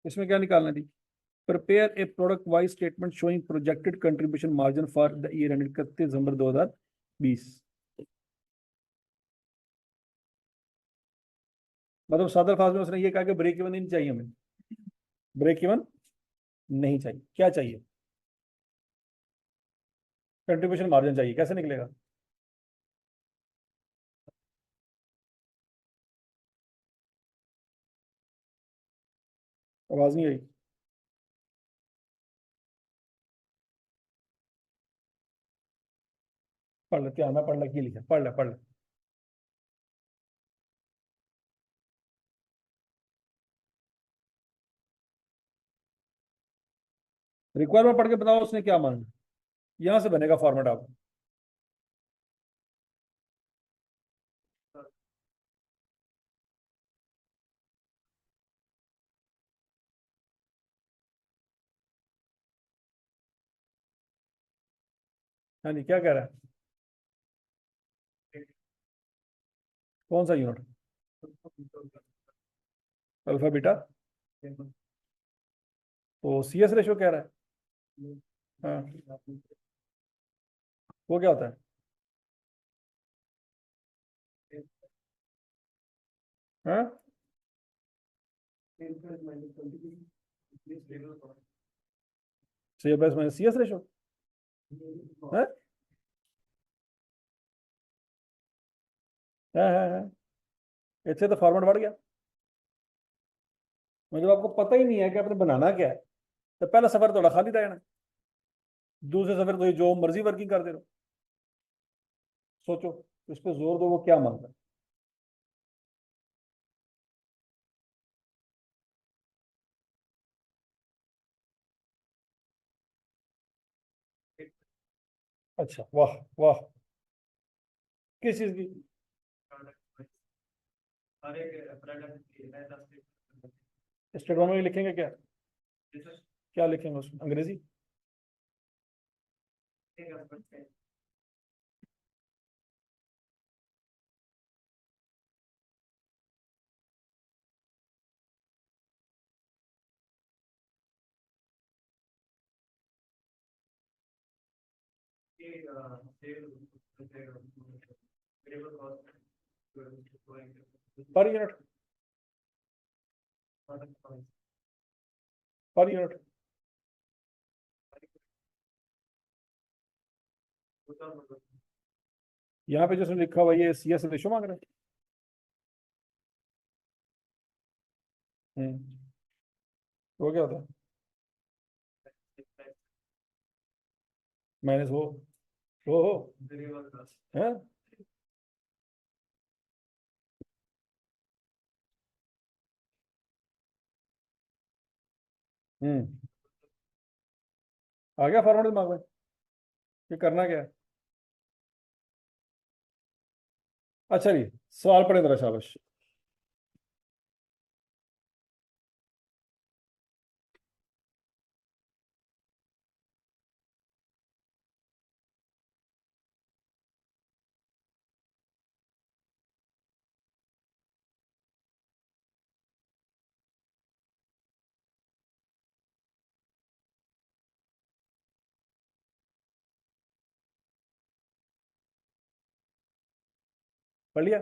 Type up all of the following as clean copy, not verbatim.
इसमें क्या निकालना थी? Prepare a product wise statement showing projected contribution margin for the year ended 31 दिसंबर 2020। मतलब सदर फाज में उसने ये कहा कि ब्रेक इवन नहीं चाहिए हमें, ब्रेक इवन नहीं चाहिए, क्या चाहिए? कंट्रीब्यूशन मार्जिन चाहिए। कैसे निकलेगा? आवाज नहीं आई। पढ़ ले, क्या मैं पढ़ ले, की लिखा, पढ़ ले, पढ़ ले। रिक्वायरमेंट पढ़ के बताओ उसने क्या मांगा। यहां से बनेगा फॉर्मेट आप। हाँ जी, क्या कह रहा है? कौन सा यूनिट? Alpha beta. तो सी एस रेशो कह रहा है। हाँ, वो क्या होता है? हाँ, C F S minus C S ratio. है, है। इससे तो फॉर्मेट बढ़ गया। मतलब आपको पता ही नहीं है कि आपने बनाना क्या है, तो पहला सफर थोड़ा खाली रहना, दूसरे सफर तो जो मर्जी वर्किंग कर दे रहो। सोचो, इस पर जोर दो, वो क्या मांगता है। अच्छा, वाह वाह। किस चीज की? स्टेटमेंट में लिखेंगे क्या? क्या लिखेंगे उसमें, अंग्रेजी? Per unit, per unit. यहाँ पे जिसने लिखा हुआ ये सी एस रेशो मांग रहे हैं। वो क्या होता है? माइनस वो हो है। हम्म। आ गया फॉर्मेट दिमाग में? ये करना क्या है? अच्छा जी, सवाल पढ़े जरा, शाबाश। पढ़ लिया?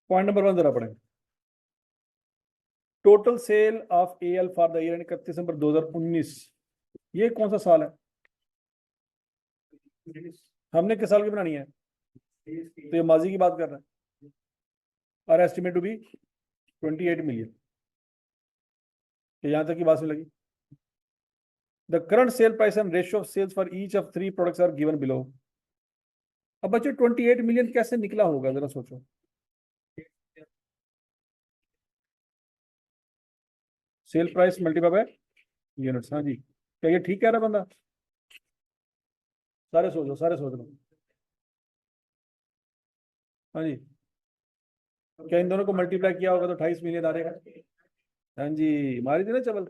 पॉइंट नंबर 1 जरा पढ़ें। Total sale of L for the year 31 दिसंबर 2019। ये कौन सा साल है? हमने किस साल की बनानी है? तो ये माजी की बात कर रहा है। और एस्टिमेट टू बी 28 मिलियन। यहां तक की बात नहीं लगी? The current sale price and ratio of sales for each of 3 products are given below. अब बच्चे 28 मिलियन कैसे निकला होगा, जरा सोचो। Sale price multiply by units. हाँ जी, क्या ये ठीक कह रहा है बंदा? सारे सोचो, सारे सोच लो। हाँ जी, क्या इन दोनों को मल्टीप्लाई किया होगा तो 28 मिलियन आ रहेगा? हाँ जी, मारी थी ना चबल।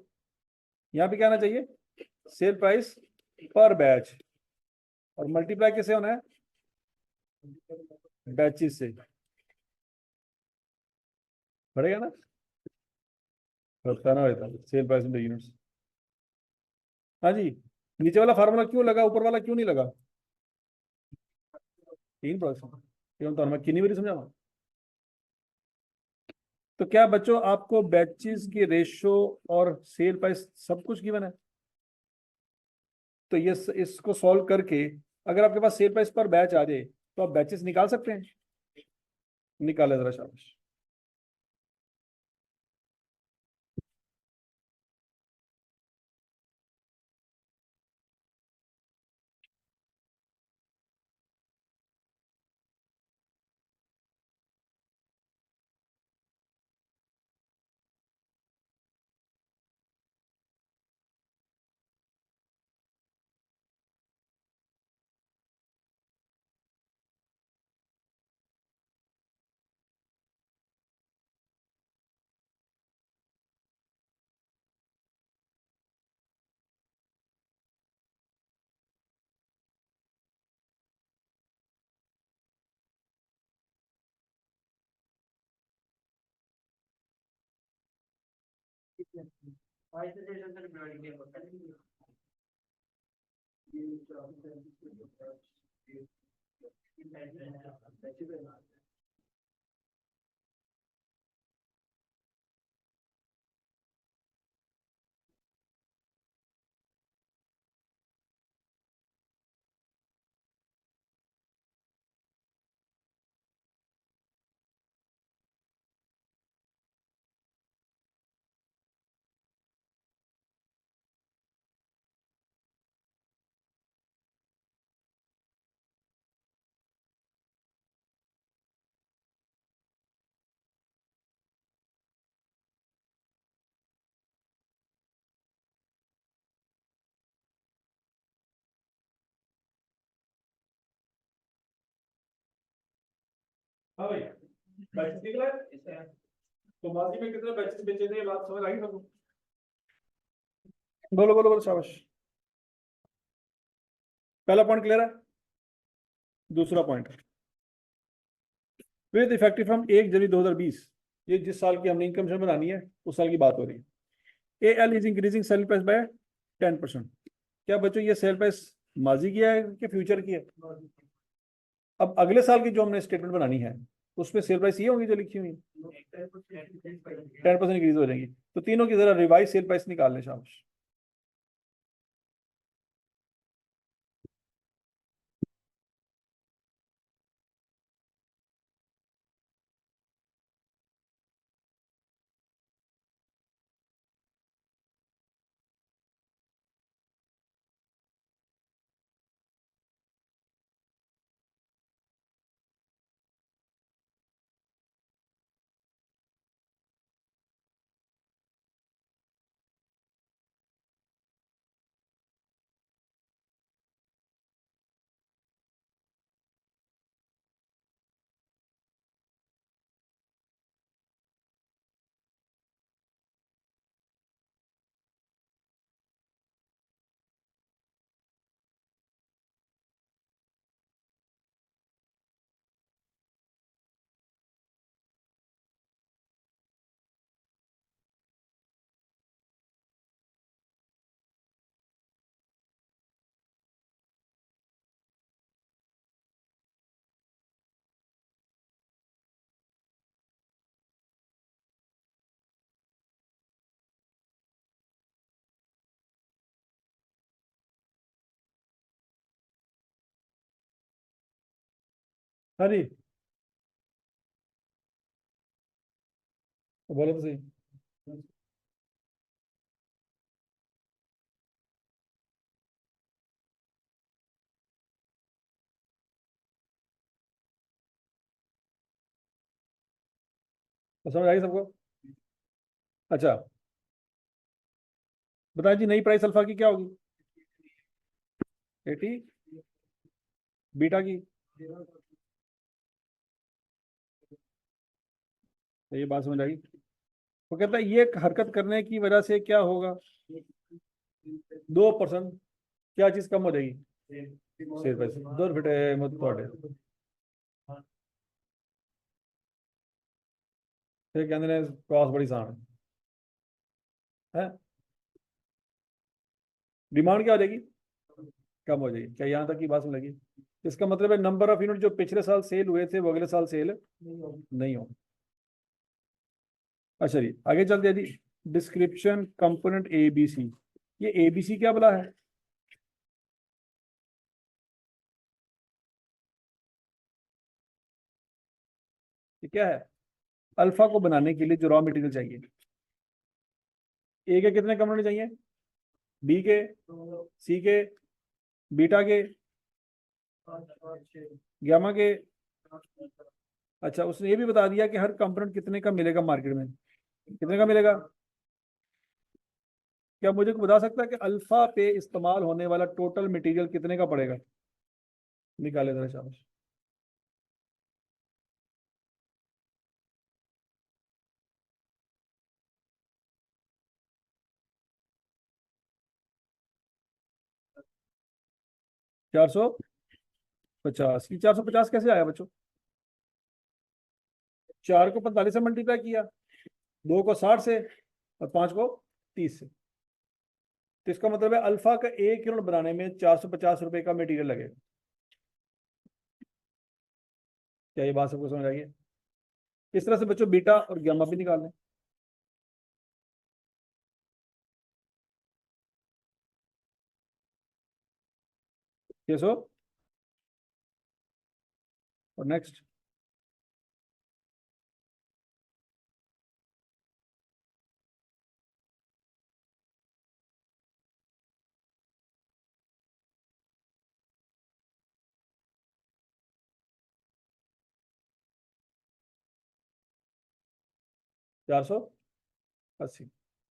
यहाँ पे क्या आना चाहिए? सेल प्राइस पर बैच, और मल्टीप्लाई किससे होना है? बैचेस से। बढ़ेगा ना? होता है ना, रहता है सेल प्राइस इंटू यूनिट्स। हाँ जी, नीचे वाला फार्मूला क्यों लगा, ऊपर वाला क्यों नहीं लगा? 3%, क्यों? तो मैं किन्हीं बारी समझाऊंगा। तो क्या बच्चों आपको बैचेस की रेशो और सेल प्राइस सब कुछ गिवन है? तो ये इसको सॉल्व करके अगर आपके पास सेल प्राइस पर बैच आ जाए तो आप बैचेस निकाल सकते हैं। निकाले जरा, शाबाश। हाँ भाई, बैचेस निकला है। तो माजी में कितने बैचेस बेचे थे, ये बात समझ आई सबको? बोलो बोलो बोलो, शाबाश। पहला पॉइंट क्लियर है। दूसरा पॉइंट, विद इफेक्टिव फ्रॉम 1 जनवरी 2020, ये जिस साल की हमने इनकम बनानी है उस साल की बात हो रही है। A L is increasing sale price by 10%। क्या बच्चों ये सेल प्राइस माजी की है कि फ्यूचर की है? अब अगले साल की जो हमने स्टेटमेंट बनानी है उसमें सेल प्राइस ये होंगी जो लिखी हुई 10% इंक्रीज हो जाएंगी। तो तीनों की जरा रिवाइज सेल प्राइस निकाल लें, शाबाश। हाँ जी, तो बोलो तो सही। तो समझ आई सबको? अच्छा, बताएं जी, नई प्राइस अल्फा की क्या होगी? 80, बीटा की? तो ये बात समझ आई। वो कहता है ये हरकत करने की वजह से क्या होगा? 2%। क्या चीज कम हो जाएगी? Share price. दो बेटे मत थोड़े, फिर कहते हैं कॉस्ट बड़ी सान है। है, डिमांड क्या हो जाएगी, कम हो जाएगी। क्या यहाँ तक की बात समझ लगी? इसका मतलब है नंबर ऑफ यूनिट जो पिछले साल सेल हुए थे वो अगले साल सेल नहीं हो। अच्छा जी आगे चलते हैं जी। Description component A B C, ये ए बी सी क्या बोला है? ये क्या है? अल्फा को बनाने के लिए जो रॉ मटेरियल चाहिए। ए के कितने कंपोनेंट चाहिए? बी के, सी के, बीटा के, गामा के। अच्छा उसने ये भी बता दिया कि हर कंपोनेंट कितने का मिलेगा मार्केट में, कितने का मिलेगा? क्या मुझे को बता सकता है कि अल्फा पे इस्तेमाल होने वाला टोटल मटेरियल कितने का पड़ेगा? निकाले जरा शाबाश। 450। ये 450 कैसे आया बच्चों? 4 को 45 से मल्टीप्लाई किया, 2 को 60 से, और 5 को 30 से। तो इसका मतलब है अल्फा का 1 यूनिट बनाने में 450 रुपए का मटेरियल लगेगा। क्या ये बात सबको समझ आई है? इस तरह से बच्चों बीटा और गामा भी निकालना है। ये सो, और नेक्स्ट। 480।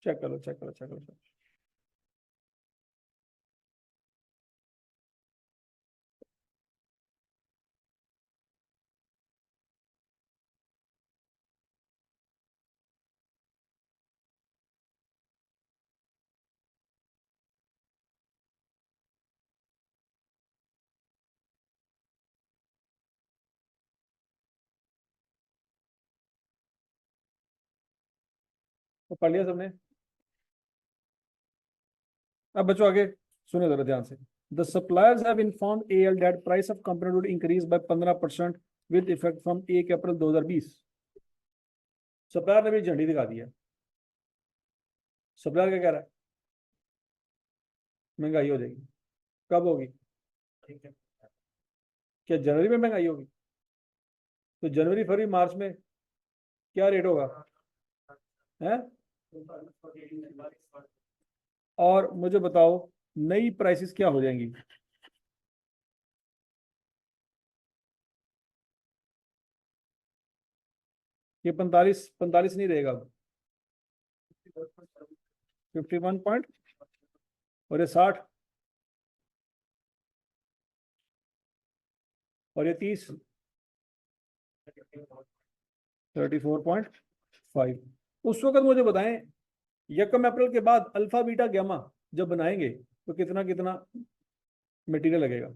चेक करो चेक करो चेक करो। तो पढ़ लिया सबने? अब बच्चों आगे सुनो जरा ध्यान से। The suppliers have informed AL that price of component would increase by 15% with effect from 1 April 2020। Supplier ने भी झंडी दिखा दी है। सप्लायर क्या कह रहा है? महंगाई हो जाएगी। कब होगी? क्या जनवरी में महंगाई होगी? तो जनवरी फरवरी मार्च में क्या रेट होगा? है? और मुझे बताओ नई प्राइसेस क्या हो जाएंगी? ये 45 नहीं रहेगा अब, 51 पॉइंट, और ये 60, और ये 30, 34.5। उस वक्त मुझे बताएं 1 अप्रैल के बाद अल्फा बीटा गामा जब बनाएंगे तो कितना कितना मटेरियल लगेगा?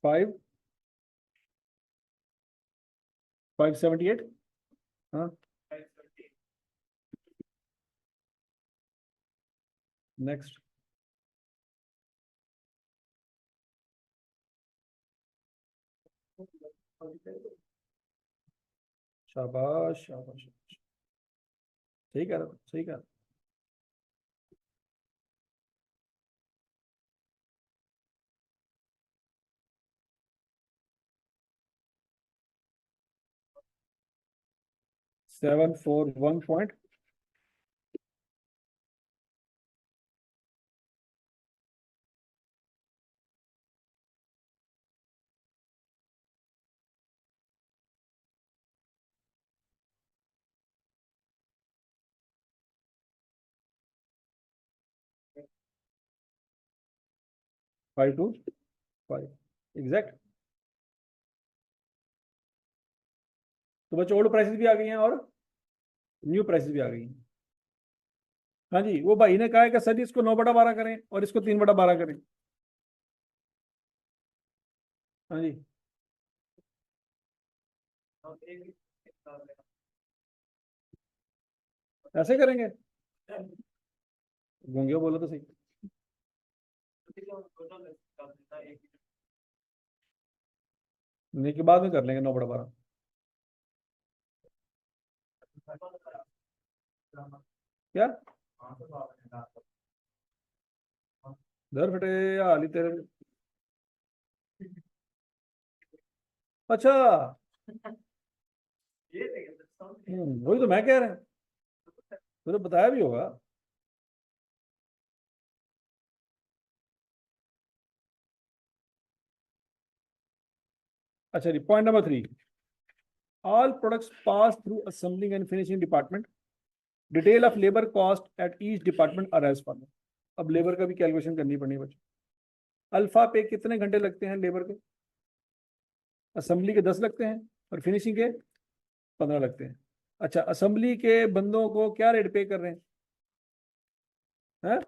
5, 578। हाँ नेक्स्ट। शाबाश शाबाश, सही कह रहा था सही कह रहा। 741 पॉइंट। 5 to 5 exact. तो बच्चों ओल्ड प्राइसेस भी आ गई हैं और न्यू प्राइसेस भी आ गई हैं। हाँ जी, वो भाई ने कहा है कि सर जी इसको 9/12 करें और इसको 3/12 करें। हाँ जी, ऐसे करेंगे। गूंगे बोलो तो सही। नहीं, के बाद में कर लेंगे 9/12। क्या दर फटे या हाली तेरे। अच्छा, वही तो मैं कह रहा हूँ, तो बताया भी होगा। अच्छा जी, point number 3, all products pass through assembling and finishing department, detail of labour cost at each department are as follow. अब लेबर का भी कैलकुलेशन करनी पड़नी है बच्चों। अल्फा पे कितने घंटे लगते हैं लेबर के? असेंबली के 10 लगते हैं और फिनिशिंग के 15 लगते हैं। अच्छा, असेंबली के बंदों को क्या रेट पे कर रहे हैं?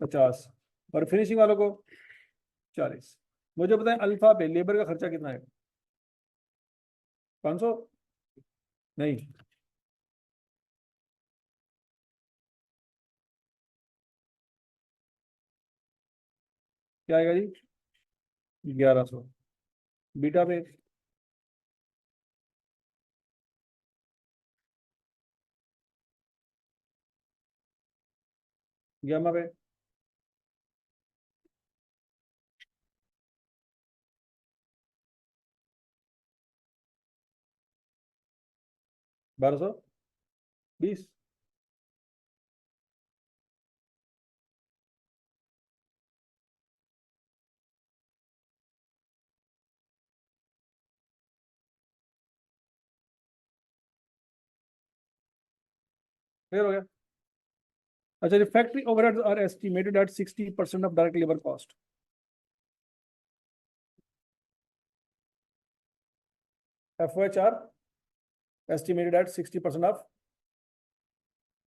50। और फिनिशिंग वालों को 40। मुझे बताएं अल्फा पे लेबर का खर्चा कितना है? 500? नहीं, क्या आएगा जी? 1100। बीटा पे? गामा पे? 1220। क्लियर हो गया? अच्छा जी, factory overheads are estimated at 60% of direct labour cost. FOH are estimated at 60% of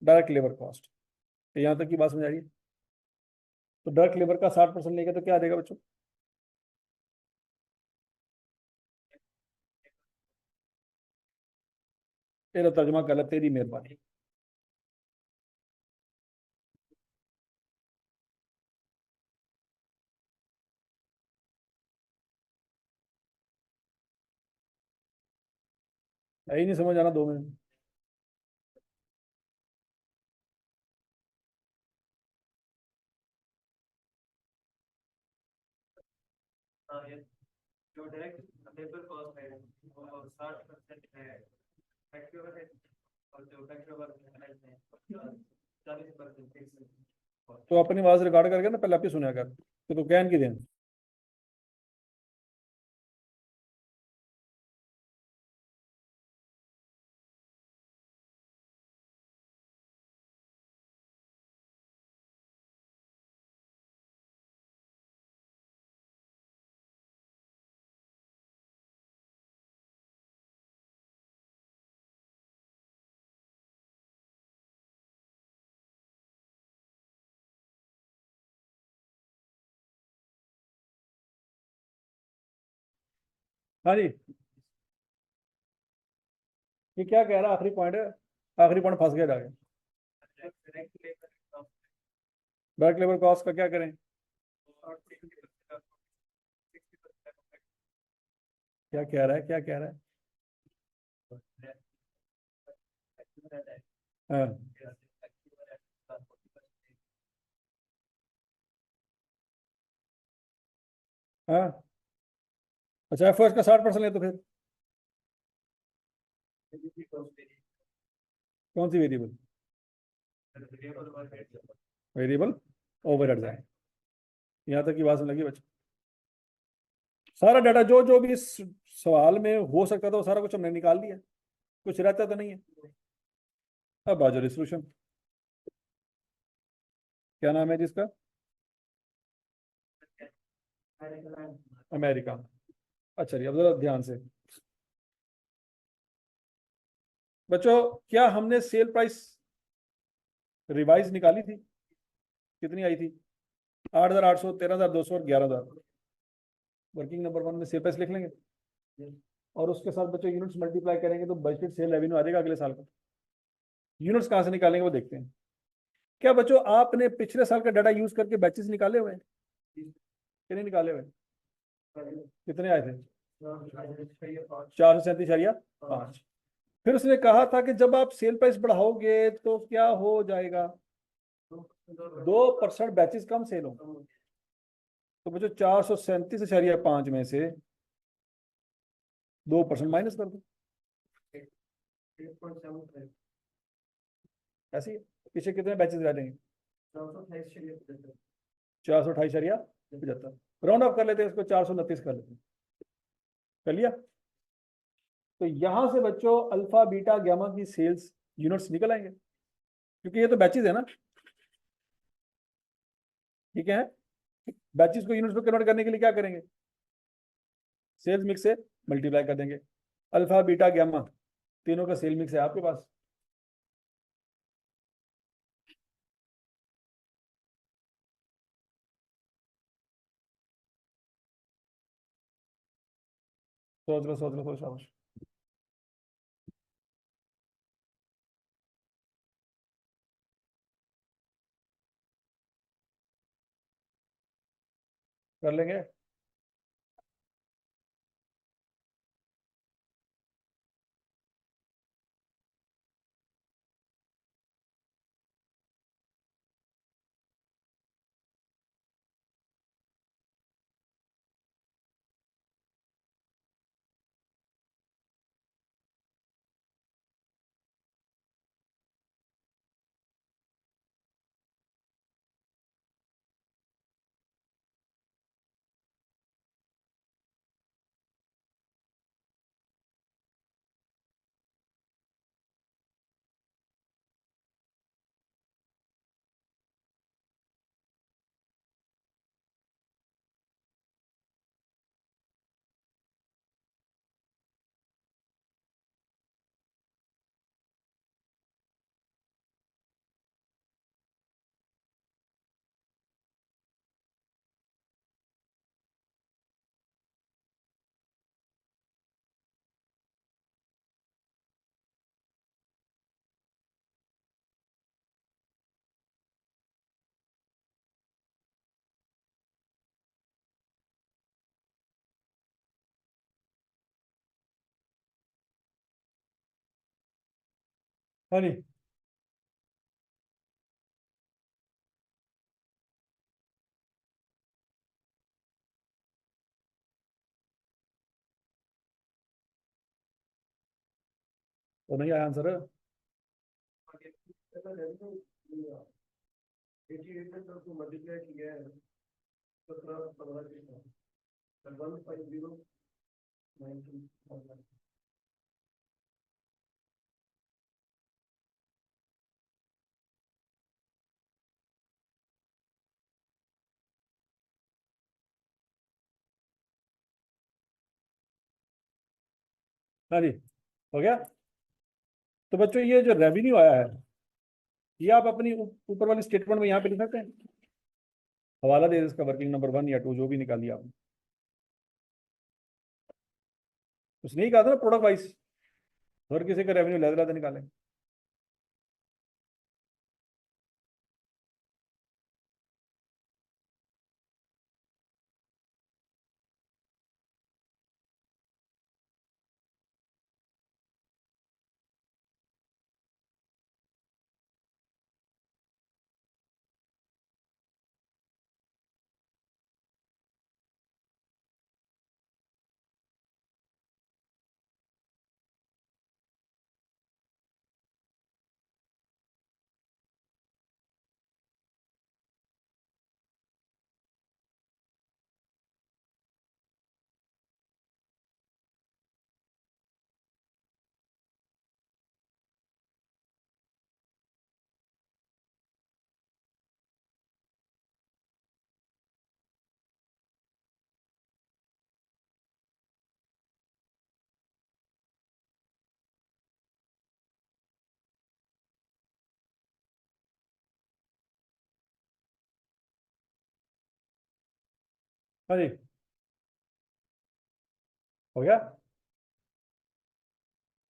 direct labour cost. यहाँ तक की बात समझ आ रही है? तो डायरेक्ट लेबर का 60% लेंगे तो क्या आ जाएगा बच्चों? तेरा तर्जमा गलत, तेरी मेहरबानी। यही नहीं समझ आना 2 मिनट। तो अपनी आवाज रिकॉर्ड करके ना पहले आप ही सुना कर, तो कहन की दें। हाँ जी, ये क्या कह रहा है? आखिरी पॉइंट है, आखिरी पॉइंट फंस गया जाके। डायरेक्ट लेबर कॉस्ट का क्या करें? क्या कह रहा है, क्या कह रहा है? हाँ। हाँ। अच्छा, FOH का 60% ले तो फिर कौन सी वेरिएबल? वेरिएबल ओवरहेड है। यहाँ तक की बात समझ लगी बच्चों? सारा डाटा जो जो भी इस सवाल में हो सकता था वो सारा कुछ हमने निकाल दिया, कुछ रहता तो नहीं है। अब आ जाओ रिसोल्यूशन। क्या नाम है जिसका? अमेरिका। अच्छा जी, अब जरा ध्यान से बच्चों, क्या हमने सेल प्राइस रिवाइज निकाली थी? कितनी आई थी? 8,800, 13,200 और 11,000। वर्किंग नंबर वन में सेल प्राइस लिख लेंगे और उसके साथ बच्चों यूनिट्स मल्टीप्लाई करेंगे तो बजटेड सेल रेवेन्यू आ जाएगा अगले साल का। यूनिट्स कहाँ से निकालेंगे वो देखते हैं। क्या बच्चों आपने पिछले साल का डाटा यूज करके बैचेस निकाले हुए हैं कि नहीं निकाले हुए? कितने आए थे? 437,5। फिर उसने कहा था कि जब आप सेल प्राइस बढ़ाओगे तो क्या हो जाएगा? 2% बैचेस कम सेल हो। तो बच्चों 437,5 में से 2% माइनस कर दो। ऐसे ही पीछे कितने बैचेस रह जाएंगे? 428,75। राउंड ऑफ कर लेते हैं इसको, 429 कर लेते हैं। कर लिया? तो यहां से बच्चों अल्फा बीटा गामा की सेल्स यूनिट्स निकल आएंगे क्योंकि ये तो बैचेस है ना। ठीक है, बैचेस को यूनिट्स में कन्वर्ट करने के लिए क्या करेंगे? सेल्स मिक्स से मल्टीप्लाई कर देंगे। अल्फा बीटा गामा तीनों का सेल मिक्स है आपके पास। सोच लो सोच लो सोच, शाबाश। कर लेंगे। हाँ नहीं, तो नहीं आया आंसर। हाँ जी, हो गया। तो बच्चों ये जो रेवेन्यू आया है ये आप अपनी ऊपर वाली स्टेटमेंट में यहाँ पे लिख सकते हैं। हवाला दे इसका, वर्किंग नंबर वन या टू जो भी निकालिए आपने। उसने ही कहा था ना प्रोडक्ट वाइज, हर किसी का रेवेन्यू लहदा लहदा निकालें। अरे, हो गया।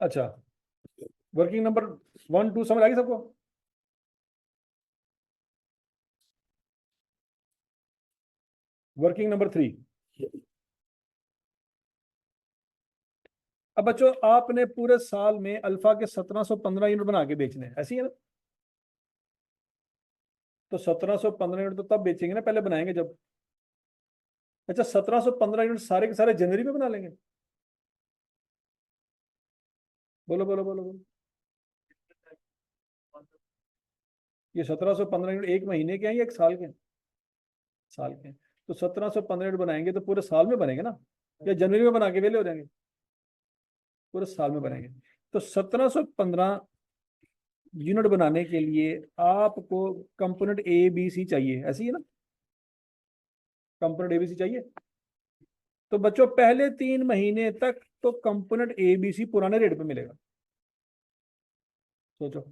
अच्छा, वर्किंग नंबर 1 2 समझ आ गई सबको? Working number 3। अब बच्चों, आपने पूरे साल में अल्फा के 1715 यूनिट बना के बेचने हैं, ऐसी है ना? तो 1715 यूनिट तो तब बेचेंगे ना, पहले बनाएंगे जब। अच्छा, 1715 यूनिट सारे के सारे जनवरी में बना लेंगे? बोलो बोलो बोलो बोलो। ये 1715 यूनिट एक महीने के हैं या एक साल के हैं? साल के हैं। तो 1715 यूनिट बनाएंगे तो पूरे साल में बनेंगे ना, या जनवरी में बना के वेले हो जाएंगे? पूरे साल में बनेंगे। तो 1715 यूनिट बनाने के लिए आपको कंपोनेंट ए बी सी चाहिए, ऐसी है ना? कंपोनेंट ए बी सी चाहिए। तो बच्चों, पहले 3 महीने तक तो कंपोनेंट ए बी सी पुराने रेट पे मिलेगा, सोचो।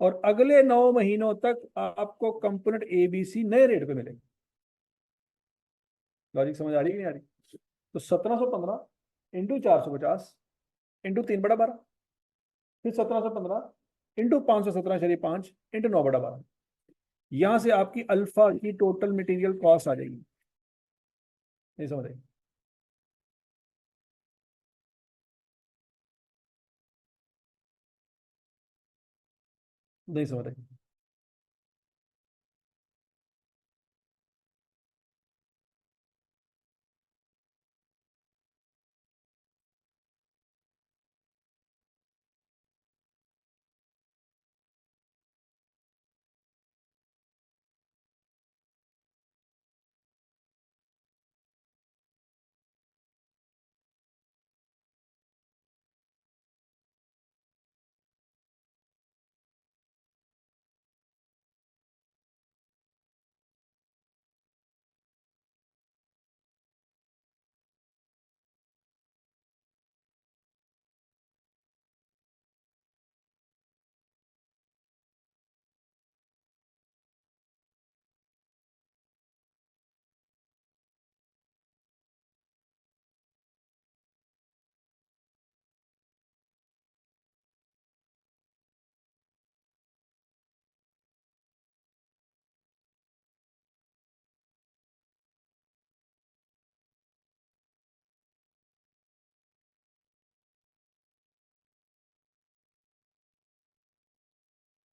और अगले 9 महीनों तक आपको कंपोनेंट ए बी सी नए रेट पे मिलेगा। लॉजिक समझ आ रही है कि नहीं आ रही? तो 1715 इंटू 450 इंटू 3/12, फिर 1715 इंटू 517 5 इंटू 9/12। यहां से आपकी अल्फा की टोटल मटेरियल कॉस्ट आ जाएगी। नहीं समझ आई? नहीं समझ आई?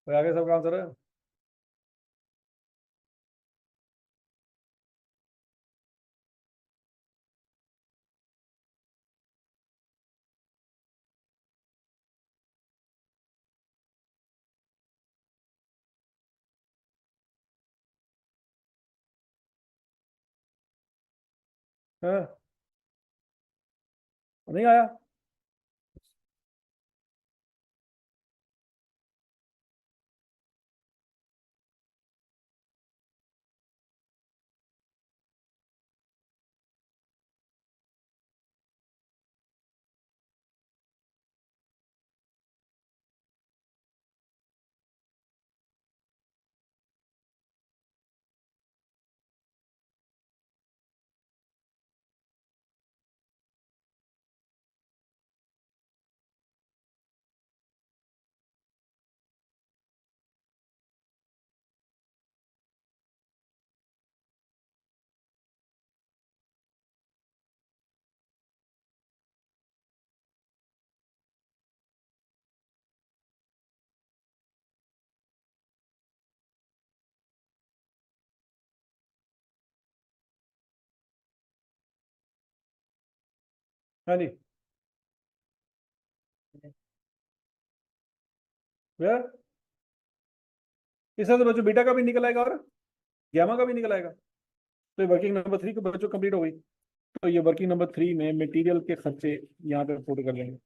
तो आगे सब काम सर। हाँ, नहीं आया। हाँ जी। यार, इस तरह से बच्चों बीटा का भी निकल आएगा और गैमा का भी निकल आएगा। तो ये वर्किंग नंबर 3 को बच्चों कंप्लीट हो गई। तो ये वर्किंग नंबर 3 में मटेरियल के खर्चे यहाँ पे पुट कर लेंगे।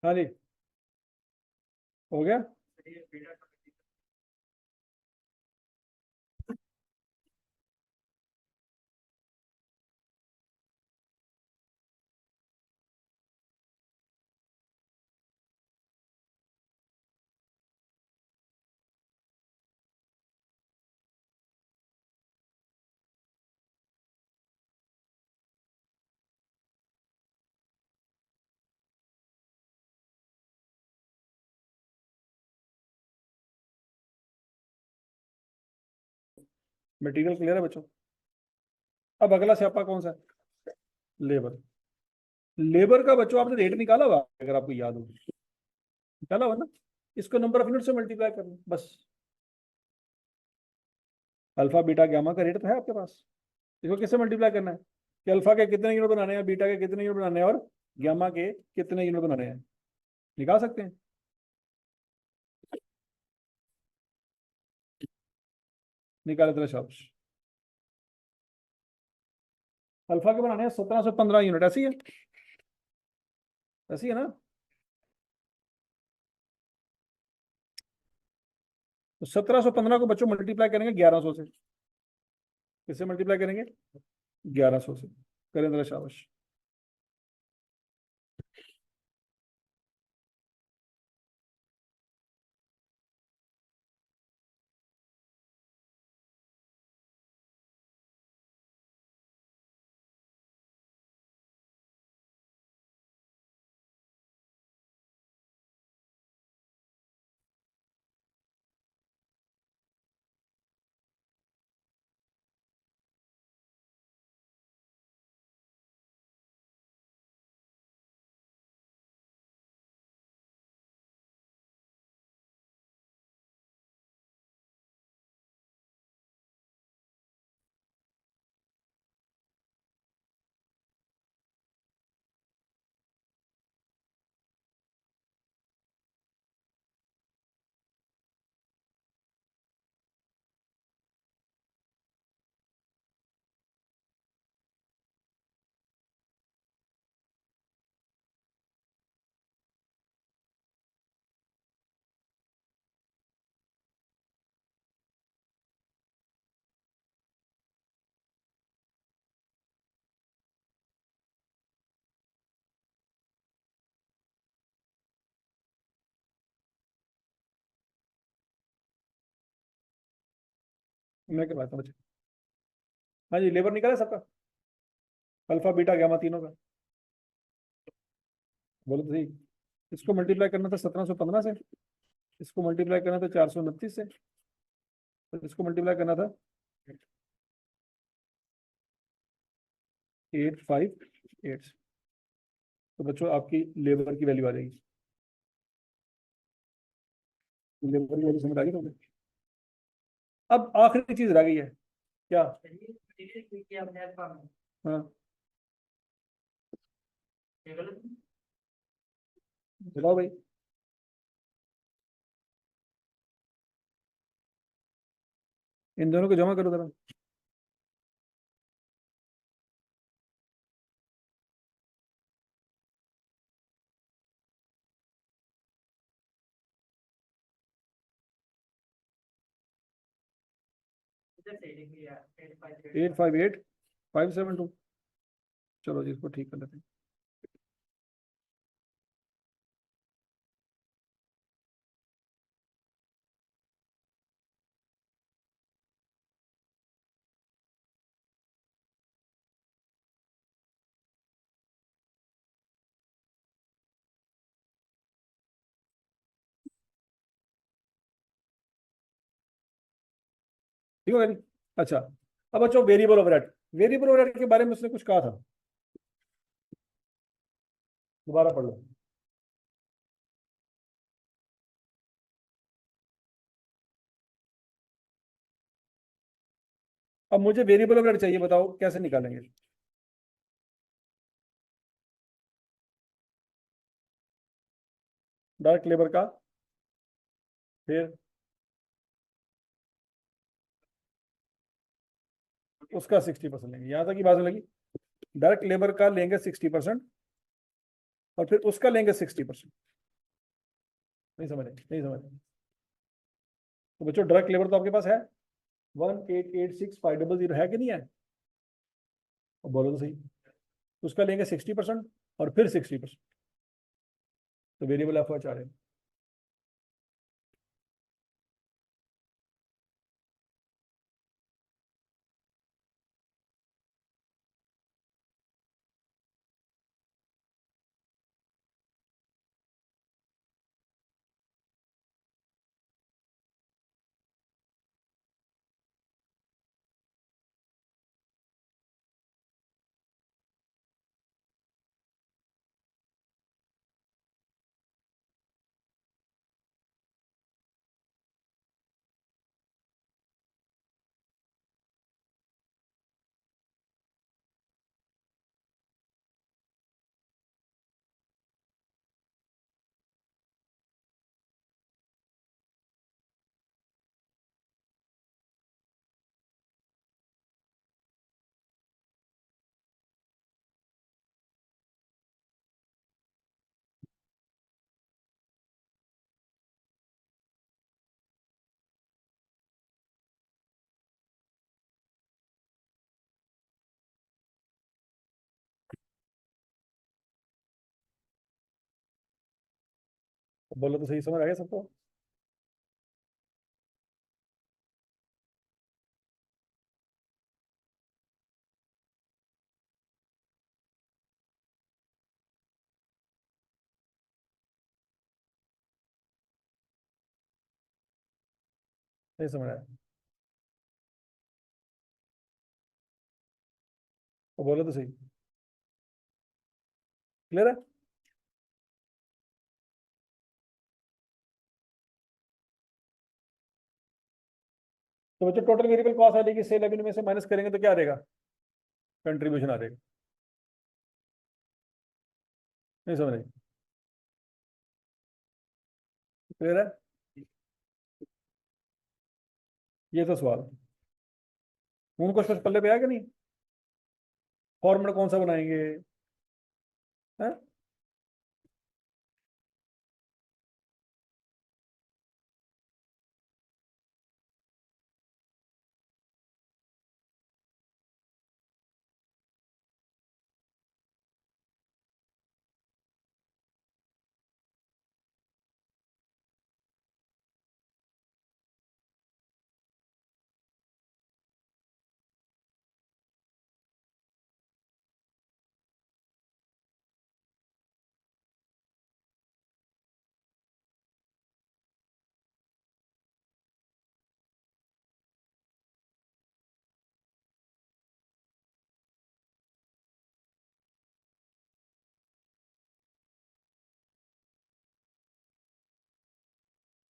हाँ जी, हो गया। मटेरियल क्लियर है बच्चों? अब अगला स्यापा कौन सा है? लेबर। लेबर का बच्चों आपने रेट निकाला हुआ अगर आपको याद हो, निकाला हुआ ना? इसको नंबर ऑफ यूनिट से मल्टीप्लाई करना बस। अल्फा बीटा गामा का रेट तो है आपके पास, इसको किससे मल्टीप्लाई करना है कि अल्फा के कितने यूनिट बनाने हैं, बीटा के कितने यूनिट बनाने हैं और गामा के कितने यूनिट बनाने हैं, निकाल सकते हैं। निकाले तेरे शाबाश। अल्फा के बनाने हैं 1715 यूनिट, ऐसी है, ऐसी है ना? तो 1715 को बच्चों मल्टीप्लाई करेंगे 1100 से। किससे मल्टीप्लाई करेंगे? 1100 से। करें तेरा शाबाश। मैं क्या बात है बच्चे? हाँ जी, लेबर निकाला सबका, अल्फा बीटा गामा तीनों का। बोलो तो सही। इसको मल्टीप्लाई करना था 1715 से, इसको मल्टीप्लाई करना था 429 से, तो इसको मल्टीप्लाई करना था 858 से। तो बच्चों आपकी लेबर की वैल्यू आ जाएगी। लेबर की वैल्यू समझ आ गई तुम्हें? अब आखिरी चीज रह गई है क्या? हाँ, बताओ भाई। इन दोनों को जमा करो जरा। Eight five eight 572। चलो जी, इसको ठीक कर लेते हैं। ठीक हो गया जी? अच्छा, अब बच्चों वेरिएबल ओवरहेड। वेरिएबल ओवरहेड के बारे में उसने कुछ कहा था, दोबारा पढ़ लो। अब मुझे वेरिएबल ओवरहेड चाहिए, बताओ कैसे निकालेंगे? डायरेक्ट लेबर का, फिर उसका 60% लेंगे, यहां तक की बात लगी। डायरेक्ट लेबर का लेंगे 60%, और फिर उसका लेंगे 60%। नहीं समझे, नहीं समझे? तो बच्चों डायरेक्ट लेबर तो आपके पास है 1886500 है कि नहीं है? और बोलो तो सही। उसका लेंगे 60% और फिर 60%, तो वेरिएबल एफ आ रहे हैं। तो बोलो तो सही, समझ आ गया सबको? नहीं समझ आया? तो बोलो तो सही। क्लियर है? तो बच्चों टोटल वेरिएबल कॉस्ट आ जाएगी, सेल रेवेन्यू में से माइनस करेंगे तो क्या आ रहेगा? कंट्रीब्यूशन आ रहेगा। नहीं समझ रहे? क्लियर है? ये तो सवाल उनको कुछ पल्ले पे आया कि नहीं? फॉर्मूला कौन सा बनाएंगे? हैं?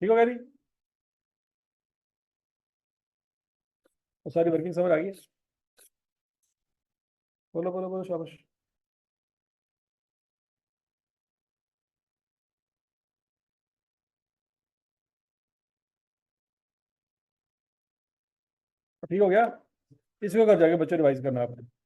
ठीक हो गया? तो सारी वर्किंग समझ आ गई? बोलो बोलो बोलो, शाबाश। ठीक हो गया? इसको घर जाके बच्चे रिवाइज करना आपने।